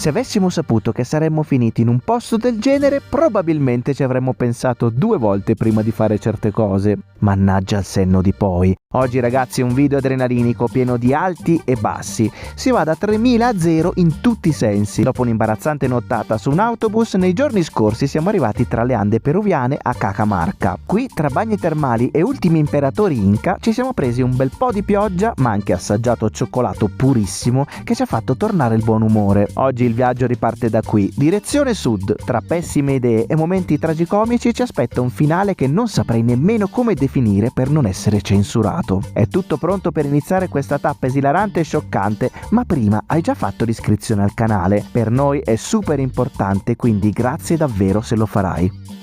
Se avessimo saputo che saremmo finiti in un posto del genere, probabilmente ci avremmo pensato 2 volte prima di fare certe cose. Mannaggia il senno di poi. Oggi ragazzi un video adrenalinico pieno di alti e bassi. Si va da 3000 a 0 in tutti i sensi. Dopo un'imbarazzante nottata su un autobus, nei giorni scorsi siamo arrivati tra le Ande peruviane a Cajamarca. Qui, tra bagni termali e ultimi imperatori Inca, ci siamo presi un bel po' di pioggia, ma anche assaggiato cioccolato purissimo che ci ha fatto tornare il buon umore. Oggi il viaggio riparte da qui, direzione sud. Tra pessime idee e momenti tragicomici ci aspetta un finale che non saprei nemmeno come definire per non essere censurato. È tutto pronto per iniziare questa tappa esilarante e scioccante, ma prima hai già fatto l'iscrizione al canale. Per noi è super importante, quindi grazie davvero se lo farai.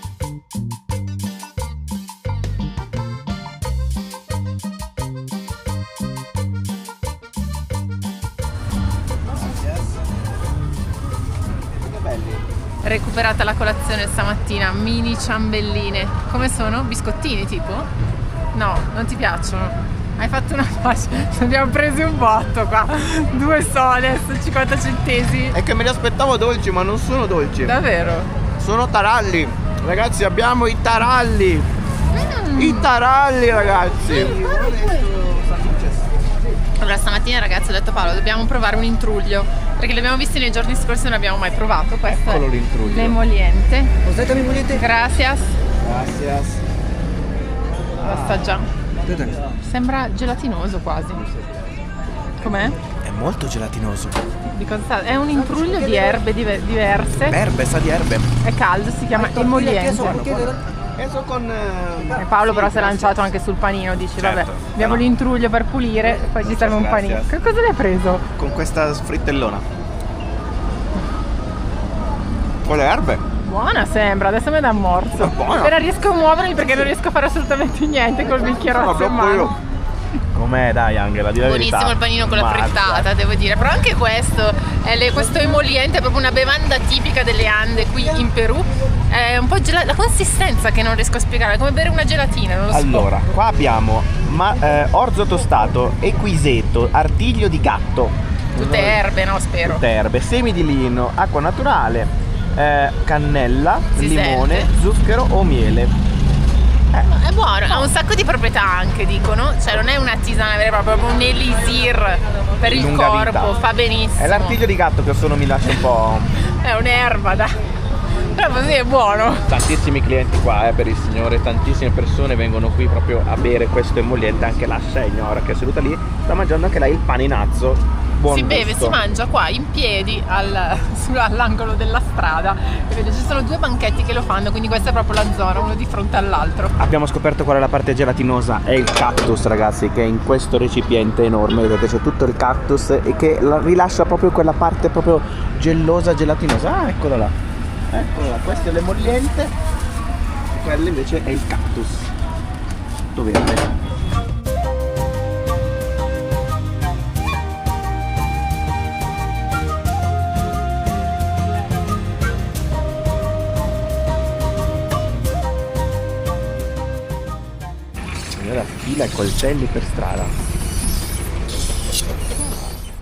Recuperata la colazione stamattina, mini ciambelline. Come sono? Biscottini tipo? No, non ti piacciono? Hai fatto una faccia. Ne abbiamo presi un botto qua. 2 soles, 50 centesimi. È che me li aspettavo dolci, ma non sono dolci. Davvero? Sono taralli. Ragazzi, abbiamo i taralli. I taralli, ragazzi. Allora stamattina ragazzi ho detto a Paolo dobbiamo provare un intruglio perché li abbiamo visti nei giorni scorsi e non abbiamo mai provato. Questo Eccolo è l'intruglio. l'emoliente. Aspetta, mi volete? Gracias. Gracias. Lo assaggiamo. Sembra gelatinoso quasi. Com'è? È molto gelatinoso. Di cosa sta? È un intruglio di erbe diverse. Erbe, sa di erbe. È caldo, si chiama emoliente. Adesso con... E Paolo però si è lanciato anche sul panino, dice Certo, vabbè, abbiamo l'intruglio per pulire, poi ci serve un panino. gracias. Che cosa l'hai preso? con questa frittellona. Con le erbe. Buona sembra, adesso mi dà un morso. Buona. Appena riesco a muovermi perché non riesco a fare assolutamente niente col bicchierozzo in mano. Com'è, dai Angela, di la verità. Buonissimo il panino con la frittata, devo dire. Però anche questo, questo emoliente è proprio una bevanda tipica delle Ande qui in Perù. È un po' la consistenza che non riesco a spiegare, è come bere una gelatina, non lo so. Allora, qua abbiamo orzo tostato, equiseto, artiglio di gatto. Tutte erbe, no? Spero. Tutte erbe, semi di lino, acqua naturale, cannella, Si limone, sente. zucchero o miele. È buono, ha un sacco di proprietà anche, dicono. Cioè non è una tisana vera e propria, è proprio un elisir per il Lunga corpo, vita. fa benissimo. È l'artiglio di gatto che solo mi lascia un po'... È un'erba, dai. Però così è buono. Tantissimi clienti qua per il signore, tantissime persone vengono qui proprio a bere questo emoliente. Anche la signora che è seduta lì sta mangiando anche lei il paninazzo. Buon Si beve, gusto. si mangia qua in piedi all'angolo della strada e vedi, ci sono 2 banchetti che lo fanno, quindi questa è proprio la zona, uno di fronte all'altro. Abbiamo scoperto qual è la parte gelatinosa, è il cactus ragazzi, che è in questo recipiente enorme, vedete c'è tutto il cactus e che rilascia proprio quella parte proprio gelosa, gelatinosa. Ah, eccola là, questo è l'emoliente e quello invece è il cactus, tutto verde. La fila e coltelli per strada.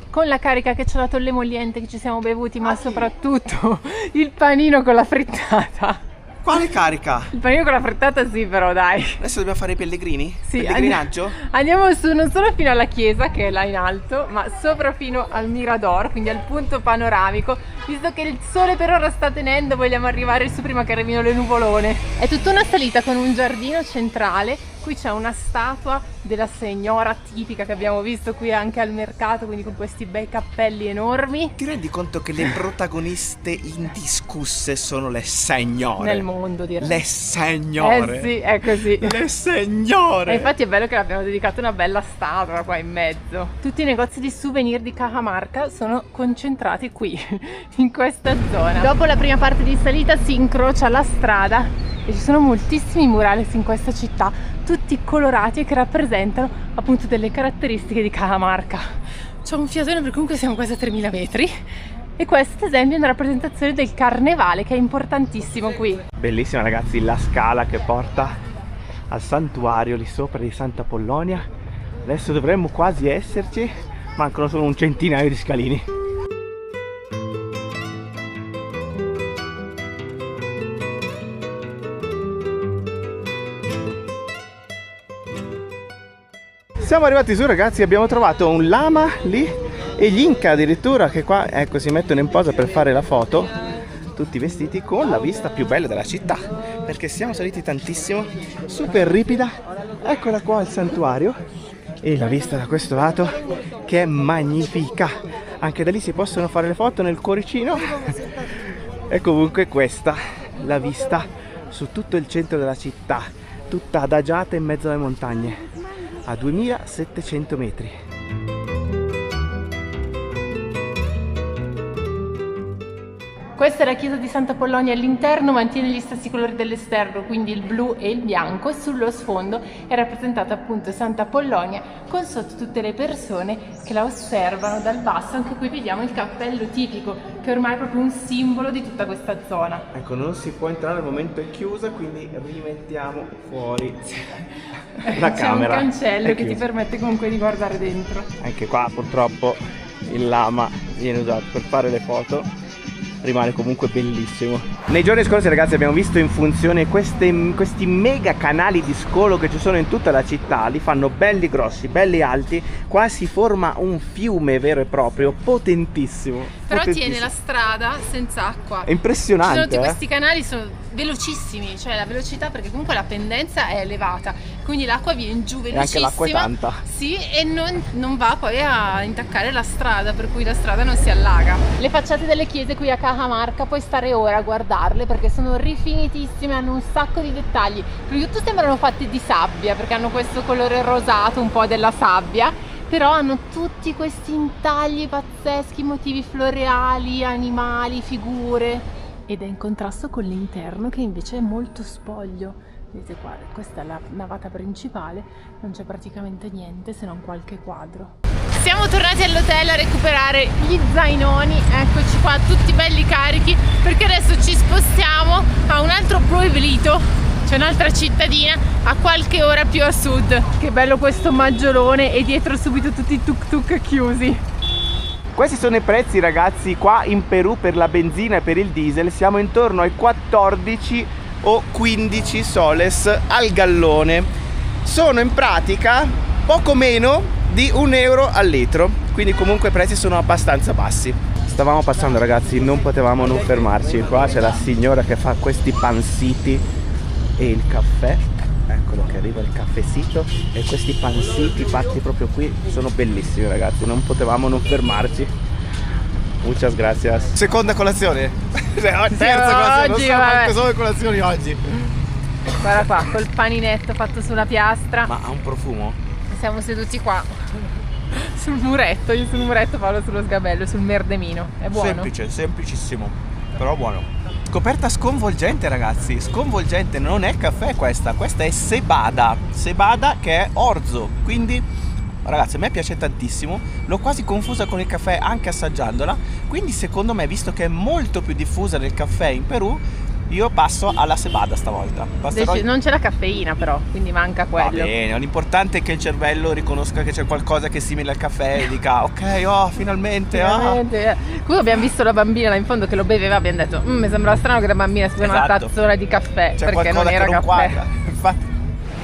Con la carica che ci ha dato l'emoliente che ci siamo bevuti, ma soprattutto il panino con la frittata. Quale carica? Il panino con la frittata sì, però dai. Adesso dobbiamo fare i pellegrini? Sì, Pellegrinaggio? andiamo su non solo fino alla chiesa che è là in alto, ma sopra fino al Mirador, quindi al punto panoramico. Visto che il sole per ora sta tenendo, vogliamo arrivare su prima che arrivino le nuvolone. È tutta una salita con un giardino centrale. Qui c'è una statua della signora tipica che abbiamo visto qui anche al mercato, quindi con questi bei cappelli enormi. Ti rendi conto che le protagoniste indiscusse sono le signore? Nel mondo, direi. Le signore. Eh sì, è così. Le signore. E infatti è bello che l'abbiamo dedicato una bella statua qua in mezzo. Tutti i negozi di souvenir di Cajamarca sono concentrati qui, in questa zona. Dopo la prima parte di salita si incrocia la strada e ci sono moltissimi murales in questa città, tutti colorati e che rappresentano appunto delle caratteristiche di Cajamarca. C'ho un fiatone perché comunque siamo quasi a 3000 metri. E questa ad esempio è una rappresentazione del carnevale che è importantissimo qui. Bellissima ragazzi la scala che porta al santuario lì sopra di Santa Apollonia. Adesso dovremmo quasi esserci, mancano solo un centinaio di scalini. Siamo arrivati su, ragazzi, abbiamo trovato un lama lì e gli Inca addirittura, che qua, ecco, si mettono in posa per fare la foto, tutti vestiti con la vista più bella della città, perché siamo saliti tantissimo, super ripida. Eccola qua il santuario e la vista da questo lato che è magnifica. Anche da lì si possono fare le foto nel cuoricino. E comunque questa, la vista su tutto il centro della città, tutta adagiata in mezzo alle montagne, a 2700 metri. Questa è la chiesa di Santa Pollonia. All'interno mantiene gli stessi colori dell'esterno, quindi il blu e il bianco, e sullo sfondo è rappresentata appunto Santa Pollonia con sotto tutte le persone che la osservano dal basso. Anche qui vediamo il cappello tipico, che ormai è proprio un simbolo di tutta questa zona. Ecco, non si può entrare, al momento è chiusa, quindi rimettiamo fuori la camera. C'è un cancello che ti permette comunque di guardare dentro. Anche qua purtroppo il lama viene usato per fare le foto. Rimane comunque bellissimo. Nei giorni scorsi, ragazzi, abbiamo visto in funzione questi mega canali di scolo che ci sono in tutta la città. Li fanno belli grossi, belli alti. Qua si forma un fiume vero e proprio, potentissimo. Però tiene la strada senza acqua. È impressionante. Tutti questi canali sono velocissimi, cioè la velocità, perché comunque la pendenza è elevata, quindi l'acqua viene giù velocissima. E anche l'acqua è tanta. Sì, e non va poi a intaccare la strada, per cui la strada non si allaga. Le facciate delle chiese qui a Cajamarca puoi stare ore a guardarle perché sono rifinitissime, hanno un sacco di dettagli. Prima di tutto sembrano fatte di sabbia perché hanno questo colore rosato, un po' della sabbia, però hanno tutti questi intagli pazzeschi, motivi floreali, animali, figure, ed è in contrasto con l'interno che invece è molto spoglio. Vedete qua, questa è la navata principale, non c'è praticamente niente se non qualche quadro. Siamo tornati all'hotel a recuperare gli zainoni, eccoci qua tutti belli carichi, perché adesso ci spostiamo a un altro pueblito, c'è un'altra cittadina a qualche ora più a sud. Che bello questo maggiolone, e dietro subito tutti i tuk tuk chiusi. Questi sono i prezzi, ragazzi, qua in Perù per la benzina e per il diesel. Siamo intorno ai 14 o 15 soles al gallone. Sono in pratica poco meno di €1 al litro, quindi comunque i prezzi sono abbastanza bassi. Stavamo passando, ragazzi, non potevamo non fermarci. Qua c'è la signora che fa questi pansiti e il caffè. Eccolo che arriva il caffecito, e questi pansiti fatti proprio qui sono bellissimi, ragazzi, non potevamo non fermarci. Muchas gracias. Seconda colazione? Terza colazione, non so quante sono le colazioni oggi. Guarda qua, col paninetto fatto sulla piastra. Ma ha un profumo? Siamo seduti qua sul muretto, io sul muretto, Paolo sullo sgabello, sul merdemino. È buono? Semplice, semplicissimo, però buono. Scoperta sconvolgente, ragazzi, sconvolgente, non è caffè questa è cebada, che è orzo, quindi ragazzi a me piace tantissimo, l'ho quasi confusa con il caffè anche assaggiandola, quindi secondo me, visto che è molto più diffusa del caffè in Perù, io passo alla cebada stavolta. Non c'è la caffeina però, quindi manca quello. Va bene, l'importante è che il cervello riconosca che c'è qualcosa che è simile al caffè e dica ok, oh, finalmente. Qui abbiamo visto la bambina là in fondo che lo beveva, abbiamo detto mi sembra strano che la bambina si prenda una tazzona di caffè, c'è perché non era caffè. Quadra. Infatti.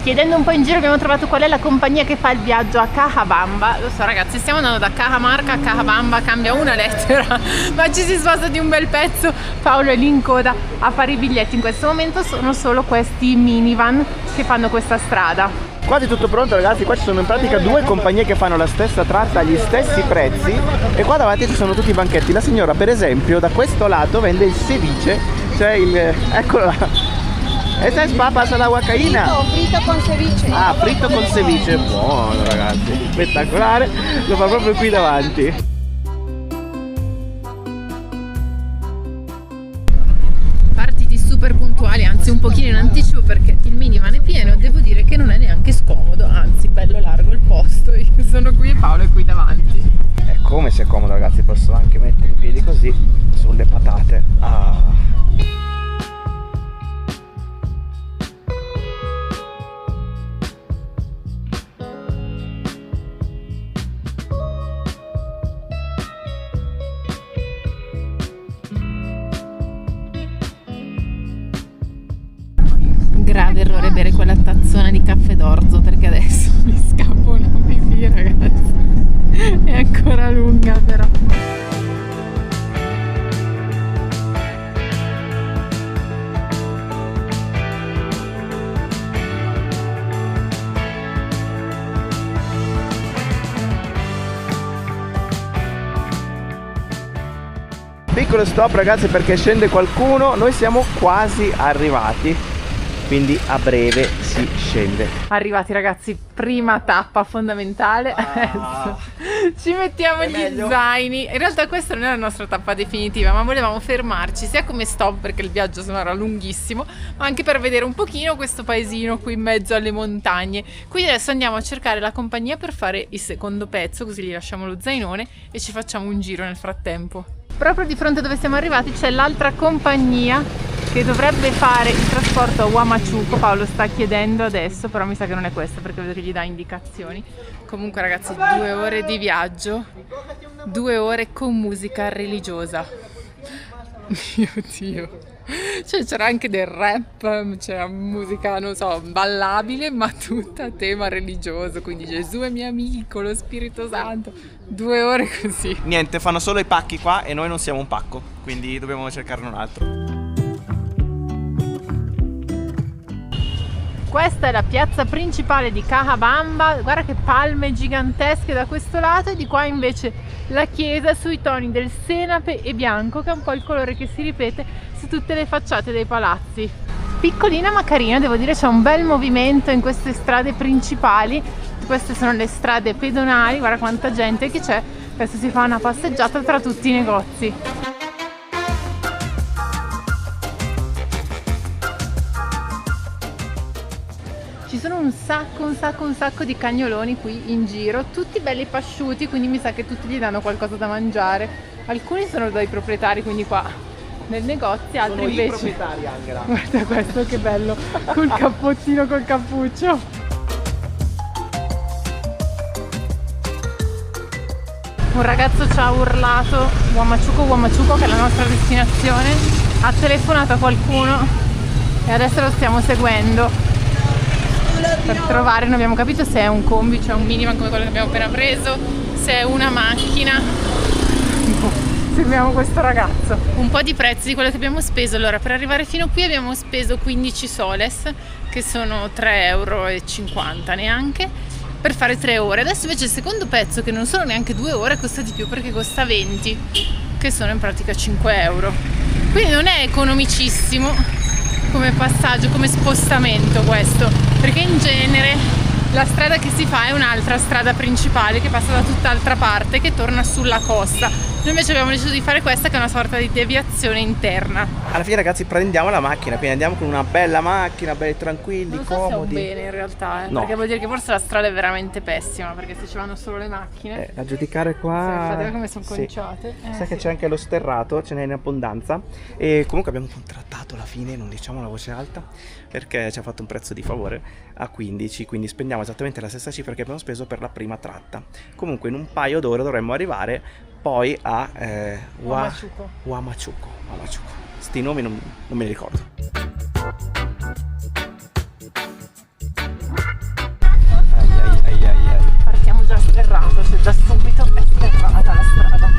Chiedendo un po' in giro abbiamo trovato qual è la compagnia che fa il viaggio a Cajabamba. Lo so, ragazzi, stiamo andando da Cajamarca a Cajabamba, cambia una lettera ma ci si sposta di un bel pezzo. Paolo è lì in coda a fare i biglietti. In questo momento sono solo questi minivan che fanno questa strada. Quasi tutto pronto, ragazzi, qua ci sono in pratica due compagnie che fanno la stessa tratta, gli stessi prezzi, e qua davanti ci sono tutti i banchetti. La signora, per esempio, da questo lato vende il ceviche, cioè il... eccola. Esta es papas alla huacaína. Frito con ceviche. Ah, fritto con ceviche. Buono, ragazzi. Spettacolare. Lo fa proprio qui davanti. Partiti super puntuali, anzi un pochino in anticipo perché il minivan è pieno. Devo dire che non è neanche scomodo, anzi bello largo il posto. Io sono qui e Paolo è qui davanti. È come se è comodo, ragazzi. Posso anche mettere i piedi così sulle patate. Ah. Grave grave errore bere quella tazzona di caffè d'orzo, perché adesso mi scappa una pipì, ragazzi. È ancora lunga però. Piccolo stop ragazzi perché scende qualcuno, noi siamo quasi arrivati, quindi a breve si scende. Arrivati ragazzi, prima tappa fondamentale. Adesso ci mettiamo gli zaini. In realtà questa non è la nostra tappa definitiva, ma volevamo fermarci sia come stop perché il viaggio era lunghissimo, ma anche per vedere un pochino questo paesino qui in mezzo alle montagne. Quindi adesso andiamo a cercare la compagnia per fare il secondo pezzo, così gli lasciamo lo zainone e ci facciamo un giro nel frattempo. Proprio di fronte dove siamo arrivati c'è l'altra compagnia che dovrebbe fare il trasporto a Huamachuco. Paolo sta chiedendo adesso, però mi sa che non è questa perché vedo che gli dà indicazioni. Comunque ragazzi, 2 ore di viaggio, 2 ore con musica religiosa. Mio Dio. Cioè c'era anche del rap, c'era musica, non so, ballabile, ma tutta a tema religioso, quindi Gesù è mio amico, lo Spirito Santo, 2 ore così. Niente, fanno solo i pacchi qua e noi non siamo un pacco, quindi dobbiamo cercarne un altro. Questa è la piazza principale di Cajabamba, guarda che palme gigantesche da questo lato e di qua invece la chiesa sui toni del senape e bianco, che è un po' il colore che si ripete su tutte le facciate dei palazzi. Piccolina ma carina, devo dire, c'è un bel movimento in queste strade principali. Queste sono le strade pedonali, guarda quanta gente che c'è, adesso si fa una passeggiata tra tutti i negozi. Ci sono un sacco di cagnoloni qui in giro, tutti belli pasciuti, quindi mi sa che tutti gli danno qualcosa da mangiare. Alcuni sono dai proprietari, quindi qua nel negozio, altri sono invece... i proprietari, Angela. Guarda questo che bello, col cappottino, col cappuccio. Un ragazzo ci ha urlato Huamachuco, che è la nostra destinazione, ha telefonato a qualcuno e adesso lo stiamo seguendo per trovare, non abbiamo capito se è un combi, cioè un minivan come quello che abbiamo appena preso, se è una macchina. Seguiamo questo ragazzo. Un po' di prezzi di quello che abbiamo speso. Allora, per arrivare fino qui abbiamo speso 15 soles, che sono 3,50 € neanche, per fare 3 ore. Adesso invece il secondo pezzo, che non sono neanche 2 ore, costa di più perché costa 20, che sono in pratica 5 €. Quindi non è economicissimo come passaggio, come spostamento questo, perché in genere la strada che si fa è un'altra strada principale che passa da tutt'altra parte, che torna sulla costa. Noi invece abbiamo deciso di fare questa, che è una sorta di deviazione interna. Alla fine ragazzi prendiamo la macchina, quindi andiamo con una bella macchina, belli tranquilli, non so comodi. se è un bene in realtà, no, perché vuol dire che forse la strada è veramente pessima, perché se ci vanno solo le macchine... a giudicare qua... Vedete come sono conciate. Sai che c'è anche lo sterrato, ce n'è in abbondanza. E comunque abbiamo contrattato alla fine, non diciamo la voce alta, perché ci ha fatto un prezzo di favore a 15, quindi spendiamo esattamente la stessa cifra che abbiamo speso per la prima tratta. Comunque in un paio d'ore dovremmo arrivare poi a Huamachuco. Sti nomi non me li ricordo. Ai. Partiamo già sterrato, cioè già subito è sterrata la strada.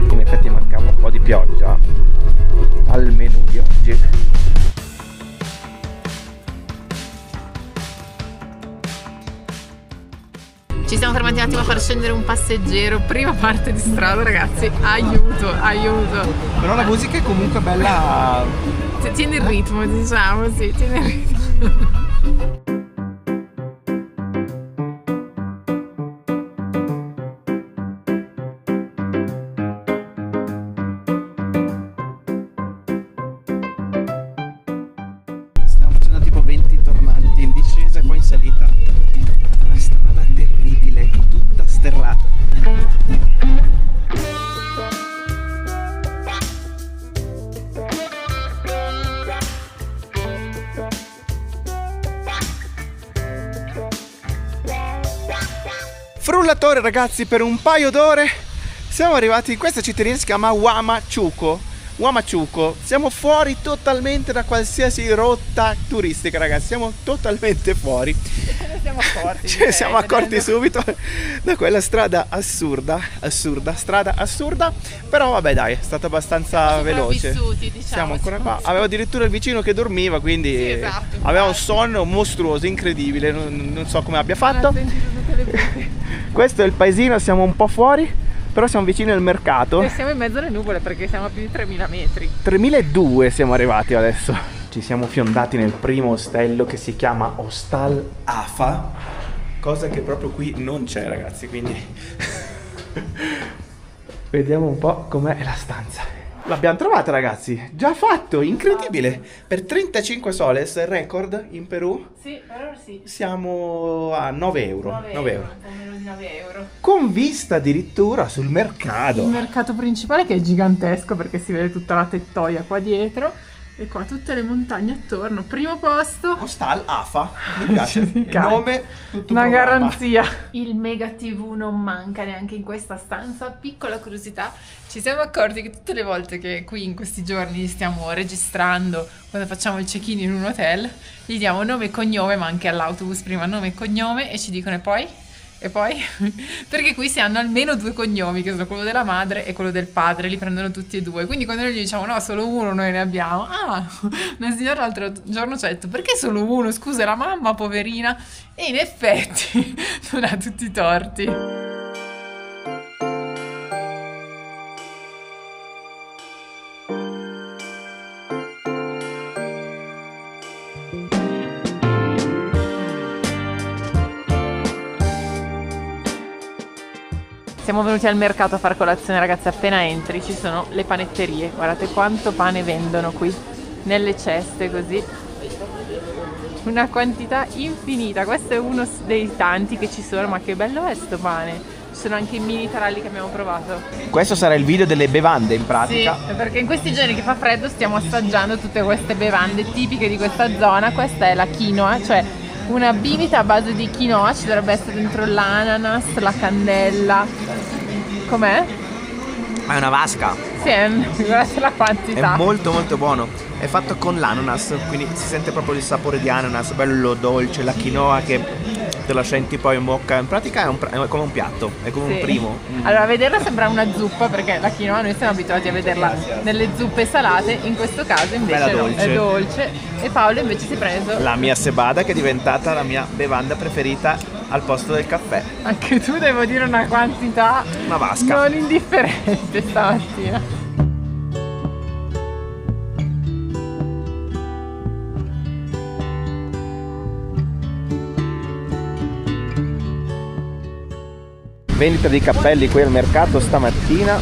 In effetti mancava un po' di pioggia al menù di oggi. Ci siamo fermati un attimo a far scendere un passeggero, prima parte di strada ragazzi, aiuto. Però la musica è comunque bella. Tieni il ritmo, diciamo, sì, tieni il ritmo. Stiamo facendo tipo 20 tornanti in discesa e poi in salita. Una strada terribile, tutta sterrata. pescatore, ragazzi, per un paio d'ore siamo arrivati in questa cittadina, si chiama Huamachuco. Siamo fuori totalmente da qualsiasi rotta turistica, ragazzi, siamo totalmente fuori. Ce ne siamo accorti. Ce ne siamo accorti subito da quella strada assurda, però vabbè dai, è stato abbastanza veloce. Diciamo, siamo ancora qua. Avevo addirittura il vicino che dormiva, quindi sì, esatto, aveva un sonno mostruoso, incredibile, non so come abbia fatto. Questo è il paesino, siamo un po' fuori, però siamo vicini al mercato. E siamo in mezzo alle nuvole perché siamo a più di 3000 metri. 3002 siamo arrivati adesso. Ci siamo fiondati nel primo ostello che si chiama Hostal Afa, cosa che proprio qui non c'è, ragazzi, quindi vediamo un po' com'è la stanza. L'abbiamo trovata, ragazzi, già fatto, incredibile. Per 35 soles, record in Perù. Sì, però sì. Siamo a 9 euro. 9 euro. Un po' meno di 9 euro. Con vista addirittura sul mercato. Il mercato principale, che è gigantesco perché si vede tutta la tettoia qua dietro. E qua tutte le montagne attorno. Primo posto. Hostal Afa. Mi piace. Il nome, tutto una programma. garanzia. Il mega TV non manca neanche in questa stanza. Piccola curiosità. Ci siamo accorti che tutte le volte che qui in questi giorni stiamo registrando, quando facciamo il check-in in un hotel, gli diamo nome e cognome, ma anche all'autobus prima nome e cognome, e ci dicono e poi? Perché qui si hanno almeno 2 cognomi, che sono quello della madre e quello del padre, li prendono tutti e 2. Quindi quando noi gli diciamo no, solo uno noi ne abbiamo. Una signora l'altro giorno ci ha detto perché solo uno? Scusa, la mamma, poverina. E in effetti non ha tutti i torti. Siamo venuti al mercato a fare colazione, ragazzi. Appena entri ci sono le panetterie. Guardate quanto pane vendono qui, nelle ceste così. Una quantità infinita. Questo è uno dei tanti che ci sono, ma che bello è sto pane. Ci sono anche i mini taralli che abbiamo provato. Questo sarà il video delle bevande in pratica. Sì, perché in questi giorni che fa freddo stiamo assaggiando tutte queste bevande tipiche di questa zona. Questa è la quinoa, cioè una bibita a base di quinoa, ci dovrebbe essere dentro l'ananas, la cannella. Com'è? Ma è una vasca. Sì, guardate la quantità. È molto molto buono. È fatto con l'ananas, quindi si sente proprio il sapore di ananas, bello dolce, la quinoa che te la senti poi in bocca. In pratica è come un piatto, è come un primo. Allora, a vederla sembra una zuppa, perché la quinoa noi siamo abituati a vederla nelle zuppe salate, in questo caso invece no, è dolce. E Paolo invece si è preso la mia cebada, che è diventata la mia bevanda preferita al posto del caffè. Anche tu, devo dire, una quantità Una vasca. non indifferente stamattina. Vendita di cappelli qui al mercato stamattina.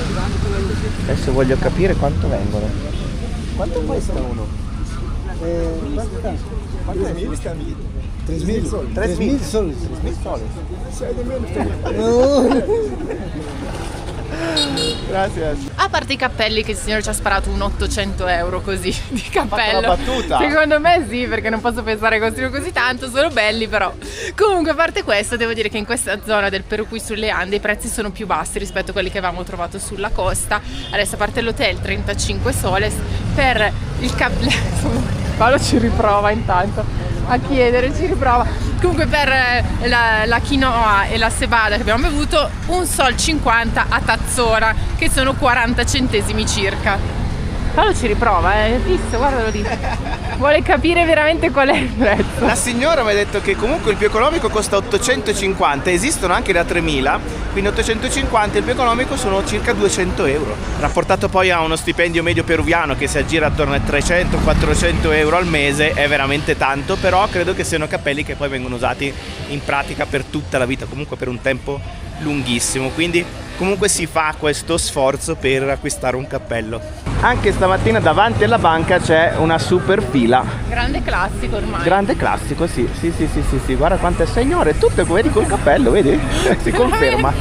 Adesso voglio capire quanto vengono. Quanto costa uno? 3.000 soles. Grazie. A parte i cappelli, che il signore ci ha sparato un 800 euro così di cappello. Una battuta. Secondo me sì, perché non posso pensare che costino così tanto, sono belli però. Comunque, a parte questo, devo dire che in questa zona del Perù, qui sulle Ande, i prezzi sono più bassi rispetto a quelli che avevamo trovato sulla costa. Adesso, a parte l'hotel, 35 soles per il cappello. Paolo ci riprova intanto a chiedere, ci riprova. Comunque per la quinoa e la cebada che abbiamo bevuto, 1,50 sol a tazzona, che sono 40 centesimi circa. Paolo ci riprova, è fisso, guardalo lì. Vuole capire veramente qual è il prezzo. La signora mi ha detto che comunque il più economico costa 850, esistono anche da 3000, quindi 850, il più economico sono circa 200 euro. Rapportato poi a uno stipendio medio peruviano che si aggira attorno ai 300-400 euro al mese, è veramente tanto, però credo che siano cappelli che poi vengono usati in pratica per tutta la vita, comunque per un tempo lunghissimo, quindi comunque si fa questo sforzo per acquistare un cappello. Anche stamattina davanti alla banca c'è una super fila. Grande classico ormai. Grande classico, sì, guarda quante signore, tutte vedi col cappello, vedi? Si conferma.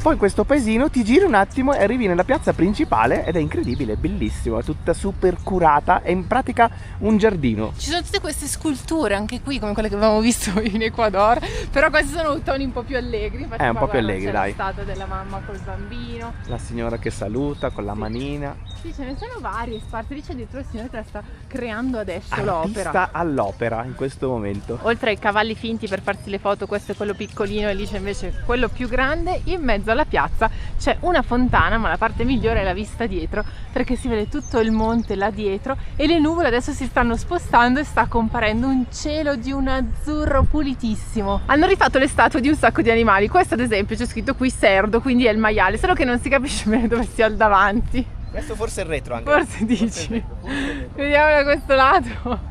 Poi questo paesino ti giri un attimo e arrivi nella piazza principale ed è incredibile, è bellissimo, è tutta super curata, è in pratica un giardino. Ci sono tutte queste sculture anche qui come quelle che avevamo visto in Ecuador, però questi sono toni un po' più allegri. Infatti Un po' più allegri, c'è dai. la statua della mamma col bambino, La signora che saluta con la manina. sì, ce ne sono varie sparse, lì c'è dietro il signore che la sta creando adesso l'opera. Artista all'opera in questo momento. Oltre ai cavalli finti per farsi le foto, questo è quello piccolino e lì c'è invece quello più grande. In mezzo alla piazza c'è una fontana, ma la parte migliore è la vista dietro, perché si vede tutto il monte là dietro e le nuvole adesso si stanno spostando e sta comparendo un cielo di un azzurro pulitissimo. Hanno rifatto le statue di un sacco di animali, questo ad esempio c'è scritto qui Cerdo, quindi è il maiale, solo che non si capisce bene dove sia il davanti. Questo forse è il retro anche. Forse dici. Vediamo da questo lato.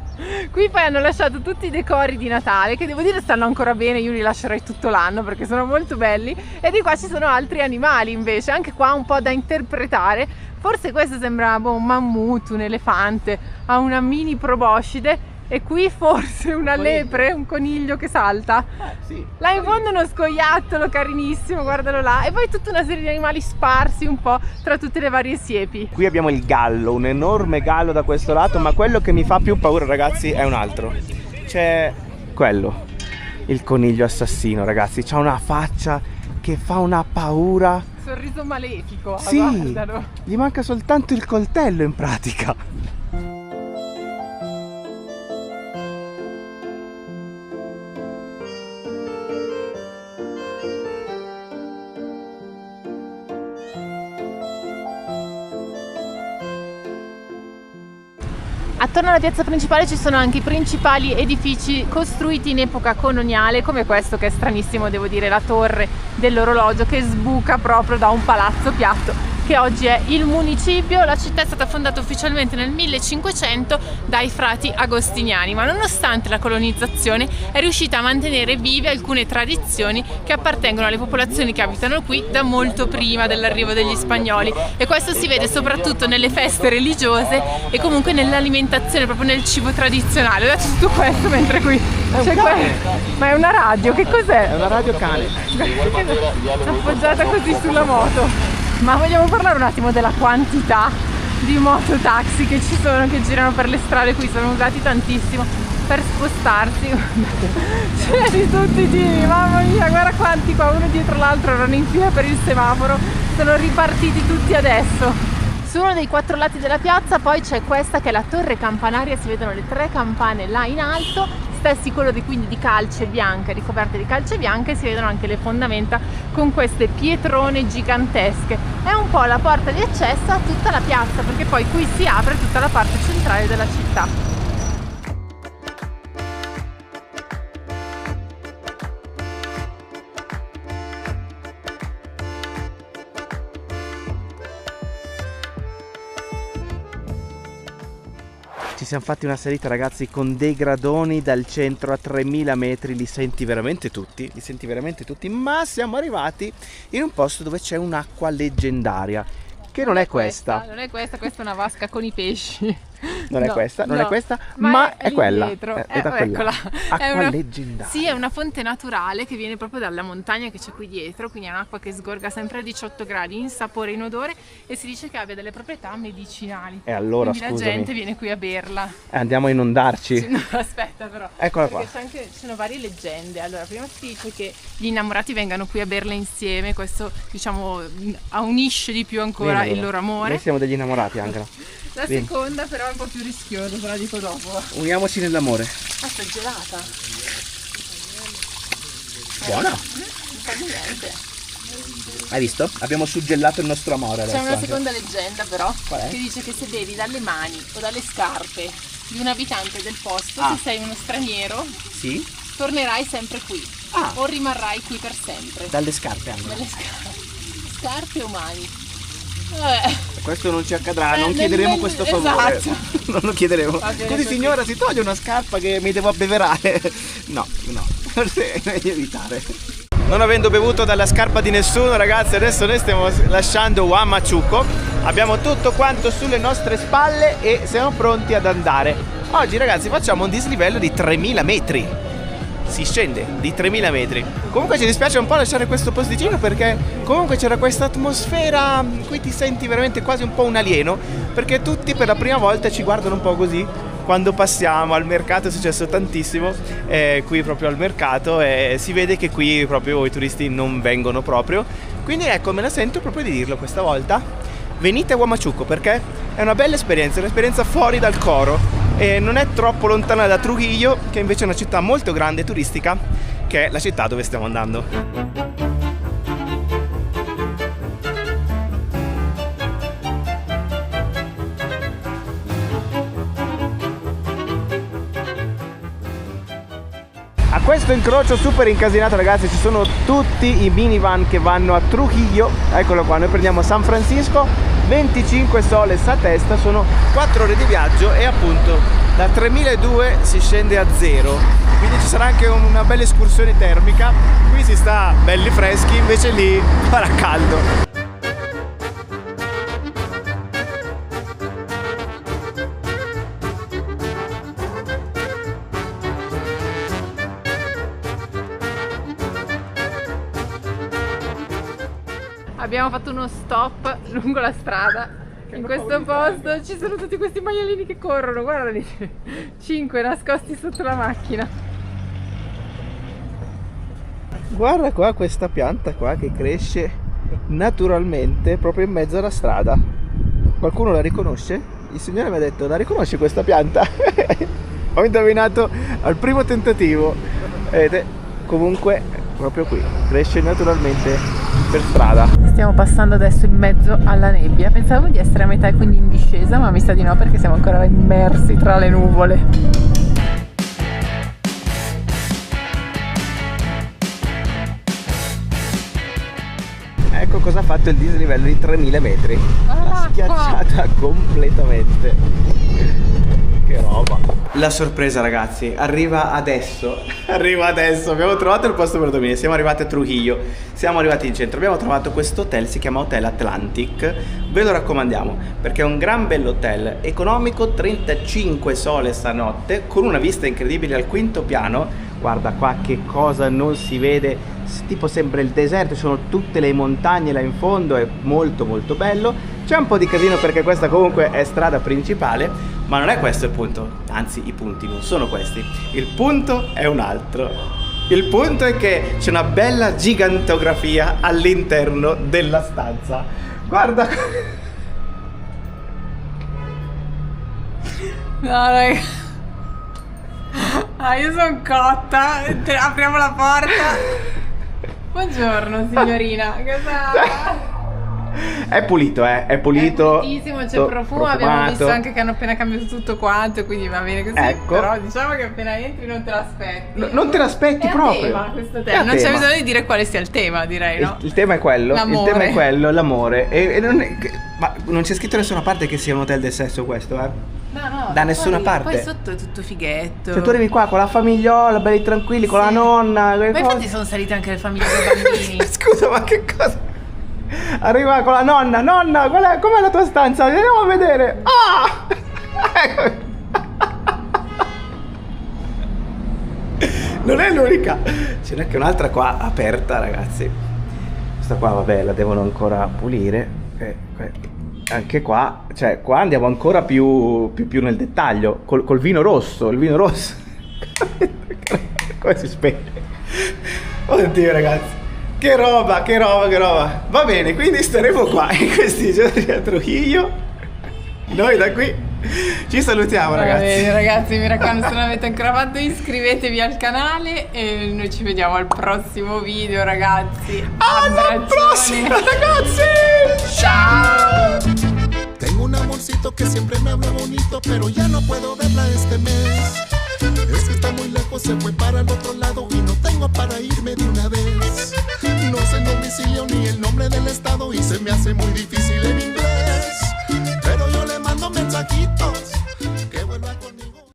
Qui poi hanno lasciato tutti i decori di Natale, che devo dire stanno ancora bene, io li lascerei tutto l'anno perché sono molto belli. E di qua ci sono altri animali invece, anche qua un po' da interpretare. Forse questo sembra un mammut, un elefante, ha una mini proboscide. E qui forse una lepre, un coniglio che salta. Sì. Là in fondo uno scoiattolo carinissimo, guardalo là. E poi tutta una serie di animali sparsi un po' tra tutte le varie siepi. Qui abbiamo il gallo, un enorme gallo da questo lato, ma quello che mi fa più paura, ragazzi, è un altro. C'è quello, il coniglio assassino, ragazzi. C'ha una faccia che fa una paura. Sorriso malefico, Sì, guardalo. gli manca soltanto il coltello in pratica. Attorno alla piazza principale ci sono anche i principali edifici costruiti in epoca coloniale, come questo che è stranissimo, devo dire, la torre dell'orologio che sbuca proprio da un palazzo piatto che oggi è il municipio. La città è stata fondata ufficialmente nel 1500 dai frati agostiniani, ma nonostante la colonizzazione è riuscita a mantenere vive alcune tradizioni che appartengono alle popolazioni che abitano qui da molto prima dell'arrivo degli spagnoli, e questo si vede soprattutto nelle feste religiose e comunque nell'alimentazione, proprio nel cibo tradizionale. Ho detto tutto questo mentre qui c'è ma è una radio, che cos'è? È una radio cane. Appoggiata così sulla moto. Ma vogliamo parlare un attimo della quantità di mototaxi che ci sono, che girano per le strade qui, sono usati tantissimo per spostarsi. Ce di tutti i tipi, mamma mia, guarda quanti qua, uno dietro l'altro, erano in fila per il semaforo, sono ripartiti tutti adesso. Su uno dei 4 lati della piazza poi c'è questa che è la torre campanaria, si vedono le 3 campane là in alto, stessi colori quindi di calce bianca, ricoperte di calce bianca, e si vedono anche le fondamenta con queste pietrone gigantesche. È un po' la porta di accesso a tutta la piazza, perché poi qui si apre tutta la parte centrale della città. Ci siamo fatti una salita, ragazzi, con dei gradoni dal centro a 3000 metri, li senti veramente tutti, ma siamo arrivati in un posto dove c'è un'acqua leggendaria, che non è questa. Non è questa, questa è una vasca con i pesci. Non è questa, non è questa, ma è quella. È da quella. Acqua leggendaria. Sì, è una fonte naturale che viene proprio dalla montagna che c'è qui dietro, quindi è un'acqua che sgorga sempre a 18 gradi in sapore e in odore, e si dice che abbia delle proprietà medicinali. E allora, quindi scusami, la gente viene qui a berla. Andiamo a inondarci. No, aspetta però. Eccola qua. Perché ci sono varie leggende. Allora, prima si dice che gli innamorati vengano qui a berla insieme, questo diciamo unisce di più ancora il loro amore. Noi siamo degli innamorati, anche. La seconda però è un po' più rischiosa, te la dico dopo. Uniamoci nell'amore. Questa è gelata. Buona. Non fa niente. Hai visto? Abbiamo suggellato il nostro amore adesso. C'è una seconda leggenda però, qual è? che dice che se bevi dalle mani o dalle scarpe di un abitante del posto, se sei uno straniero, sì, tornerai sempre qui. O rimarrai qui per sempre. Dalle scarpe anche. Dalle scarpe o mani. Questo non ci accadrà, non chiederemo questo favore. Esatto. Non lo chiederemo. Così signora, si toglie una scarpa che mi devo abbeverare. No, forse è meglio evitare. Non avendo bevuto dalla scarpa di nessuno, ragazzi, adesso noi stiamo lasciando Huamachuco. Abbiamo tutto quanto sulle nostre spalle e siamo pronti ad andare. Oggi, ragazzi, facciamo un dislivello di 3000 metri. si scende di 3000 metri. Comunque ci dispiace un po' lasciare questo posticino, perché comunque c'era questa atmosfera in cui ti senti veramente quasi un po' un alieno, perché tutti per la prima volta ci guardano un po' così. Quando passiamo al mercato è successo tantissimo, qui proprio al mercato, e si vede che qui proprio i turisti non vengono proprio. Quindi ecco, me la sento proprio di dirlo questa volta. Venite a Huamachuco, perché è una bella esperienza, un'esperienza fuori dal coro, e non è troppo lontana da Trujillo, che invece è una città molto grande e turistica, che è la città dove stiamo andando. A questo incrocio super incasinato, ragazzi, ci sono tutti i minivan che vanno a Trujillo. Eccolo qua, noi prendiamo San Francisco, 25 soles a testa, sono 4 ore di viaggio, e appunto da 3200 si scende a 0, quindi ci sarà anche una bella escursione termica. Qui si sta belli freschi, invece lì farà caldo. Abbiamo fatto uno stop lungo la strada. In questo posto ci sono tutti questi maialini che corrono, guardali, 5 nascosti sotto la macchina. Guarda qua questa pianta qua che cresce naturalmente proprio in mezzo alla strada. Qualcuno la riconosce? Il signore mi ha detto: la riconosci questa pianta? Ho indovinato al primo tentativo. Vedete, comunque proprio qui cresce naturalmente per strada. Stiamo passando adesso in mezzo alla nebbia. Pensavo di essere a metà e quindi in discesa, ma mi sa di no, perché siamo ancora immersi tra le nuvole. Ecco cosa ha fatto il dislivello di 3000 metri. L'ha schiacciata completamente. Che roba. La sorpresa, ragazzi, arriva adesso. Abbiamo trovato il posto per dormire. Siamo arrivati a Trujillo, siamo arrivati in centro. Abbiamo trovato questo hotel, si chiama Hotel Atlantic. Ve lo raccomandiamo perché è un gran bell'hotel, economico, 35 soles a notte, con una vista incredibile al quinto piano. Guarda qua che cosa non si vede, tipo sembra il deserto, ci sono tutte le montagne là in fondo, è molto molto bello. C'è un po' di casino perché questa comunque è strada principale, ma non è questo il punto, anzi i punti non sono questi, il punto è un altro. Il punto è che c'è una bella gigantografia all'interno della stanza. Guarda. No, raga. Ah, io sono cotta. Apriamo la porta. Buongiorno signorina. Cosa? È pulito, è pulito. È pulitissimo, c'è profumo. Abbiamo visto anche che hanno appena cambiato tutto quanto, quindi va bene così. Ecco. Però diciamo che appena entri non te l'aspetti. Non te l'aspetti è proprio. Tema, questo tema. Non c'è bisogno di dire quale sia il tema, direi, no? Il tema è quello. L'amore. Il tema è quello, l'amore. E non è, ma non c'è scritto da nessuna parte che sia un hotel del sesso questo, No, da nessuna parte. Poi sotto è tutto fighetto. Cioè tu arrivi qua con la famigliola, belli tranquilli, con la nonna. Ma infatti sono salite anche le famiglie dei bambini. Scusa, ma che cosa? Arriva con la nonna, com'è la tua stanza? Andiamo a vedere. Ah! Non è l'unica, ce n'è anche un'altra qua aperta, ragazzi. Questa qua, vabbè, la devono ancora pulire. Anche qua, cioè, qua andiamo ancora più nel dettaglio. Col vino rosso, il vino rosso. Come si spegne? Oddio, ragazzi. Che roba. Va bene, quindi staremo qua in questi giorni a Trujillo. Noi da qui ci salutiamo, ragazzi. Bene, ragazzi, mi raccomando, se non avete ancora fatto iscrivetevi al canale e noi ci vediamo al prossimo video, ragazzi. Alla prossima, ragazzi. Ciao. Tengo un amorcito que siempre me habla bonito, pero ya no puedo verla este mes. Es que está muy lejos, se fue para el otro lado y no tengo para irme de una vez. No sé el domicilio ni el nombre del estado y se me hace muy difícil